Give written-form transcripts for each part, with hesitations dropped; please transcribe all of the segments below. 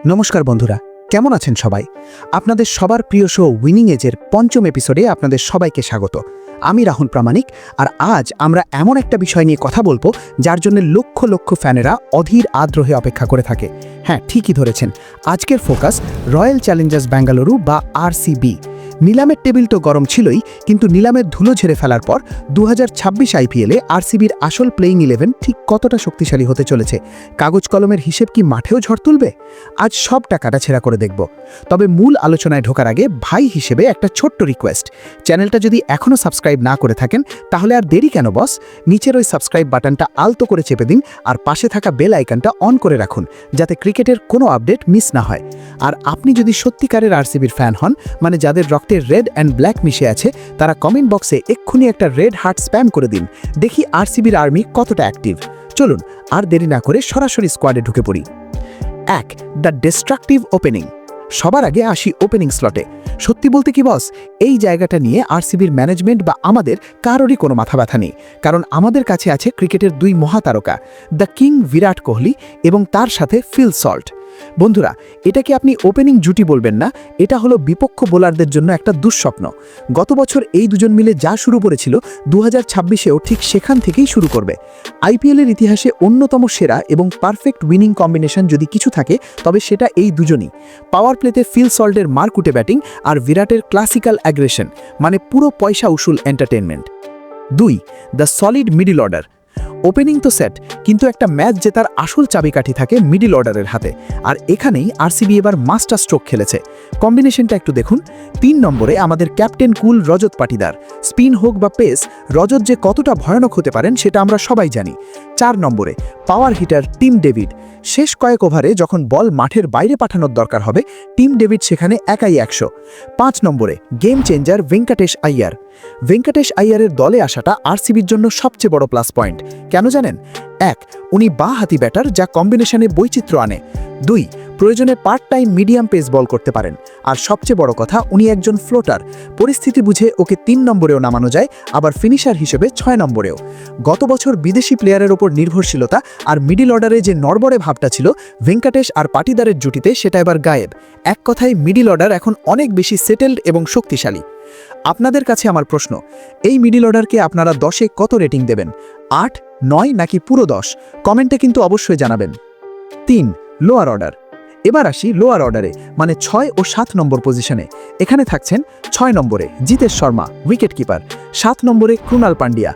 নমস্কার বন্ধুরা, কেমন আছেন সবাই? আপনাদের সবার প্রিয় শো উইনিং এজের পঞ্চম এপিসোডে আপনাদের সবাইকে স্বাগত। আমি রাহুল প্রামাণিক, আর আজ আমরা এমন একটা বিষয় নিয়ে কথা বলবো যার জন্য লক্ষ লক্ষ ফ্যানেরা অধীর আগ্রহে অপেক্ষা করে থাকে। হ্যাঁ, ঠিকই ধরেছেন, আজকের ফোকাস রয়্যাল চ্যালেঞ্জার্স ব্যাঙ্গালুরু বা আরসিবি। নিলামের টেবিল তো গরম ছিলই, কিন্তু নিলামের ধুলো ঝেড়ে ফেলার পর 2026 আইপিএলে আরসিবির আসল প্লেইং 11 ঠিক কতটা শক্তিশালী হতে চলেছে, কাগজ কলমের হিসেব কি মাঠেও ঝড় তুলবে? আজ সবটা কাটাছেড়া করে দেখব। তবে মূল আলোচনায় ঢোকার আগে ভাই হিসেবে একটা ছোট্ট রিকোয়েস্ট, চ্যানেলটা যদি এখনও সাবস্ক্রাইব না করে থাকেন তাহলে আর দেরি কেন বস, নিচের ওই সাবস্ক্রাইব বাটনটা আলতো করে চেপে দিন আর পাশে থাকা বেল আইকনটা অন করে রাখুন, যাতে ক্রিকেটের কোনো আপডেট মিস না হয়। আর আপনি যদি সত্যিকারের আরসিবির ফ্যান হন, মানে যাদের রক্তে রেড অ্যান্ড ব্ল্যাক মিশে আছে, তারা কমেন্ট বক্সে এক্ষুনি একটা রেড হার্ট স্প্যাম করে দিন, দেখি আরসিবির আর্মি কতটা অ্যাক্টিভ। চলুন আর দেরি না করে সরাসরি স্কোয়াডে ঢুকে পড়ি। 1. The destructive opening. সবার আগে আসি ওপেনিং স্লটে। সত্যি বলতে কি বস, এই জায়গাটা নিয়ে আরসিবির ম্যানেজমেন্ট বা আমাদের কারোরই কোনো মাথা ব্যথা নেই, কারণ আমাদের কাছে আছে ক্রিকেটের দুই মহাতারকা, দ্য কিং বিরাট কোহলি এবং তার সাথে ফিল সল্ট। বন্ধুরা, এটাকে আপনি ওপেনিং জুটি বলবেন না, এটা হলো বিপক্ষ বোলারদের জন্য একটা দুঃস্বপ্ন। গত বছর এই দুজন মিলে যা শুরু করেছিল, 2026-এও ঠিক সেখান থেকেই শুরু করবে। আইপিএলের ইতিহাসে অন্যতম সেরা এবং পারফেক্ট উইনিং কম্বিনেশন যদি কিছু থাকে তবে সেটা এই দুজনই। পাওয়ার প্লেতে ফিল সল্টের মারকুটে ব্যাটিং আর বিরাটের ক্লাসিক্যাল অ্যাগ্রেশন, মানে পুরো পয়সা উসুল entertainment. 2. The solid middle order. Opening তো সেট, কিন্তু একটা ম্যাচ জেতার আসল চাবিকাঠি থাকে মিডল অর্ডারের হাতে, আর এখানেই আরসিবি এবার মাস্টার স্ট্রোক খেলেছে। কম্বিনেশনটা একটু দেখুন। 3 নম্বরে আমাদের ক্যাপ্টেন কুল রজত পাটিদার। স্পিন হোক বা পেস, রজত যে কতটা ভয়ানক হতে পারেন সেটা আমরা সবাই জানি। 4 নম্বরে পাওয়ার হিটার টিম ডেভিড। শেষ কয়েক ওভারে যখন বল মাঠের বাইরে পাঠানোর দরকার হবে, টিম ডেভিড সেখানে একাই 100। 5 নম্বরে গেম চেঞ্জার ভেঙ্কটেশ আইয়ার। ভেঙ্কটেশ আইয়ারের দলে আসাটা আরসিবির জন্য সবচেয়ে বড় প্লাস পয়েন্ট। কেন জানেন? 1. উনি বাঁ হাতি ব্যাটার, যা কম্বিনেশনে বৈচিত্র্য আনে। 2. প্রয়োজনে পার্ট টাইম মিডিয়াম পেস বল করতে পারেন। আর সবচেয়ে বড় কথা, উনি একজন ফ্লোটার। পরিস্থিতি বুঝে ওকে 3 নম্বরেও নামানো যায়, আবার ফিনিশার হিসেবে 6 নম্বরেও। গত বছর বিদেশি প্লেয়ারের ওপর নির্ভরশীলতা আর মিডল অর্ডারে যে নড়বড়ে ভাবটা ছিল ভেঙ্কটেশ আর পাটিদারের জুটিতে, সেটা এবার গায়েব। এক কথায় মিডল অর্ডার এখন অনেক বেশি সেটেলড এবং শক্তিশালী। আপনাদের কাছে আমার প্রশ্ন, এই মিডল অর্ডারকে আপনারা 10-এ কত রেটিং দেবেন? 8, 9 নাকি পুরো 10? কমেন্টে কিন্তু অবশ্যই জানাবেন। 3. Lower order. এবার আসি লোয়ার অর্ডারে, মানে 6 ও 7 নম্বর পজিশনে। এখানে থাকছেন 6 নম্বরে জিতেশ শর্মা, উইকেট কিপার। 7 নম্বরে ক্রুনাল পান্ডিয়া।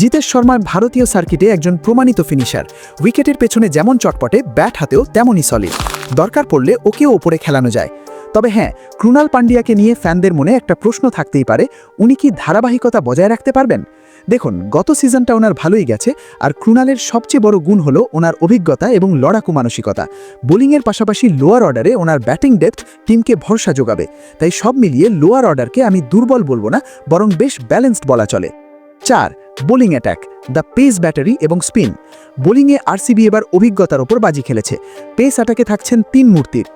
জিতেশ শর্মা ভারতীয় সার্কিটে একজন প্রমাণিত ফিনিশার। উইকেটের পেছনে যেমন চটপটে, ব্যাট হাতেও তেমনই সলিড। দরকার পড়লে ওকেও ওপরে খেলানো যায়। তবে হ্যাঁ, ক্রুনাল পান্ডিয়াকে নিয়ে ফ্যানদের মনে একটা প্রশ্ন থাকতেই পারে, উনি কি ধারাবাহিকতা বজায় রাখতে পারবেন? দেখুন, গত সিজনটা ওনার ভালোই গেছে, আর ক্রুনালের সবচেয়ে বড় গুণ হলো ওনার অভিজ্ঞতা এবং লড়াকু মানসিকতা। বোলিংয়ের পাশাপাশি লোয়ার অর্ডারে ওনার ব্যাটিং ডেপথ টিমকে ভরসা যোগাবে। তাই সব মিলিয়ে লোয়ার অর্ডারকে আমি দুর্বল বলবো না, বরং বেশ ব্যালেন্সড বলা চলে। 4. Bowling attack, the pace battery এবং স্পিন। বোলিংয়ে আরসিবি এবার অভিজ্ঞতার ওপর বাজি খেলেছে। পেস অ্যাটাকে থাকছেন 3 মূর্তির: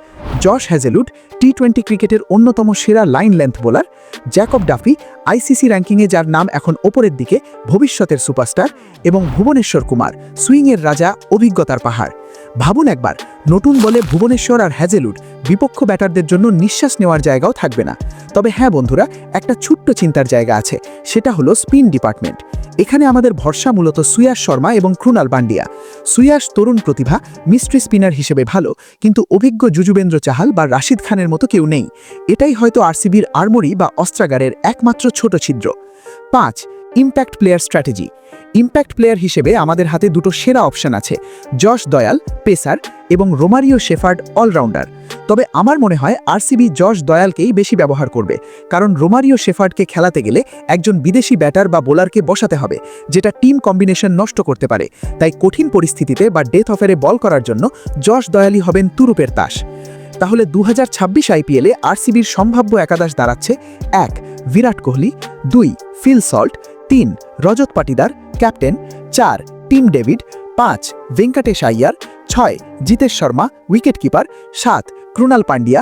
জশ হ্যাজেলউড, টি20 ক্রিকেটের অন্যতম সেরা line length bowler; Jacob Duffy, ICC র্যাঙ্কিংয়ে যার নাম এখন ওপরের দিকে, ভবিষ্যতের সুপারস্টার; এবং ভুবনেশ্বর কুমার, সুইংয়ের রাজা, অভিজ্ঞতার পাহাড়। ভাবুন একবার, নতুন বলে ভুবনেশ্বর আর হ্যাজেলউড, বিপক্ষ ব্যাটারদের জন্য নিঃশ্বাস নেওয়ার জায়গাও থাকবে না। তবে হ্যাঁ বন্ধুরা, একটা ছোট্ট চিন্তার জায়গা আছে, সেটা হলো স্পিন ডিপার্টমেন্ট। এখানে আমাদের ভরসা মূলত সুয়াস শর্মা এবং ক্রুনাল পান্ডিয়া। সুয়াস তরুণ প্রতিভা, মিস্ট্রি স্পিনার হিসেবে ভালো, কিন্তু অভিজ্ঞ যুজুবেন্দ্র চাহাল বা রাশিদ খানের মতো কেউ নেই। এটাই হয়তো আরসিবির আর্মরি বা অস্ত্রাগারের একমাত্র ছোট ছিদ্র। 5. Impact player strategy. Impact player হিসেবে আমাদের হাতে দুটো সেরা অপশন আছে: জশ দয়াল, পেসার, এবং রোমারিও শেফার্ড, অলরাউন্ডার। তবে আমার মনে হয় আরসিবি জশ দয়ালকেই বেশি ব্যবহার করবে, কারণ রোমারিও শেফার্ডকে খেলাতে গেলে একজন বিদেশি ব্যাটার বা বোলারকে বসাতে হবে, যেটা টিম কম্বিনেশন নষ্ট করতে পারে। তাই কঠিন পরিস্থিতিতে বা ডেথ অফারে বল করার জন্য জশ দয়ালই হবেন তুরুপের তাস। তাহলে 2026 আইপিএলে আরসিবির সম্ভাব্য একাদশ দাঁড়াচ্ছে: 1. Virat Kohli, 2. Phil Salt, 3. Rajat Patidar, captain, 4. Tim David, 5. Venkatesh Iyer, 6. Jitesh Sharma, wicket keeper, 7. Krunal Pandya,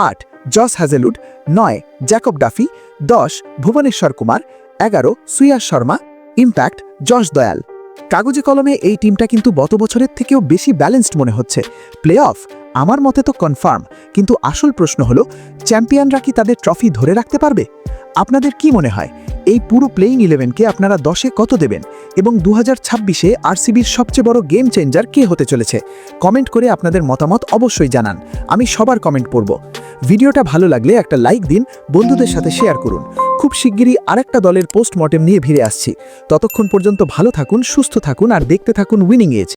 8. Josh Hazlewood, 9. Jacob Duffy, 10. Bhuvneshwar Kumar, 11. Suyash Sharma. Impact Yash Dayal. কাগজে কলমে এই টিমটা কিন্তু গত বছরের থেকেও বেশি ব্যালেন্সড মনে হচ্ছে। প্লে অফ আমার মতে তো কনফার্ম, কিন্তু আসল প্রশ্ন হলো চ্যাম্পিয়নরা কি তাদের ট্রফি ধরে রাখতে পারবে? আপনাদের কি মনে হয় এই পুরো প্লেইং 11কে আপনারা 10-এ কত দেবেন, এবং 2026-এ আরসিবির সবচেয়ে বড় গেম চেঞ্জার কে হতে চলেছে? কমেন্ট করে আপনাদের মতামত অবশ্যই জানান, আমি সবার কমেন্ট পড়ব। ভিডিওটা ভালো লাগলে একটা লাইক দিন, বন্ধুদের সাথে শেয়ার করুন। খুব শিগগিরই আরেকটা দলের পোস্টমর্টেম নিয়ে ফিরে আসছি। ততক্ষণ পর্যন্ত ভালো থাকুন, সুস্থ থাকুন আর দেখতে থাকুন উইনিং এজ।